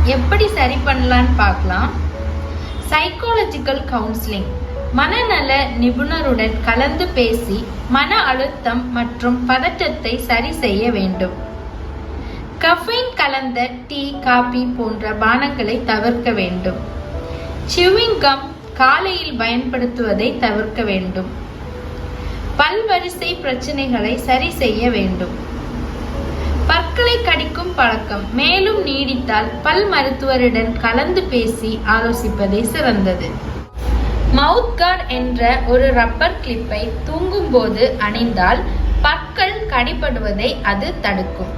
எப்படி சரி பண்ணலான்னு பார்க்கலாம். Psychological counselling. மனநல நிபுணருடன் கலந்து பேசி மன அழுத்தம் மற்றும் பதற்றத்தை சரி செய்ய வேண்டும். கஃபைன் கலந்த டீ, காபி போன்ற பானங்களை தவிர்க்க வேண்டும். சியூவிங் கம் காலையில் பயன்படுத்துவதை தவிர்க்க வேண்டும். பல்வரிசை பிரச்சனைகளை சரி செய்ய வேண்டும். பற்களை கடிக்கும் பழக்கம் மேலும் நீடித்தால் பல் மருத்துவருடன் கலந்து பேசி ஆலோசிப்பதே சிறந்தது. மவுத் கார்ட் என்ற ஒரு ரப்பர் கிளிப்பை தூங்கும் போது அணிந்தால் பற்கள் கடிபடுவதை அது தடுக்கும்.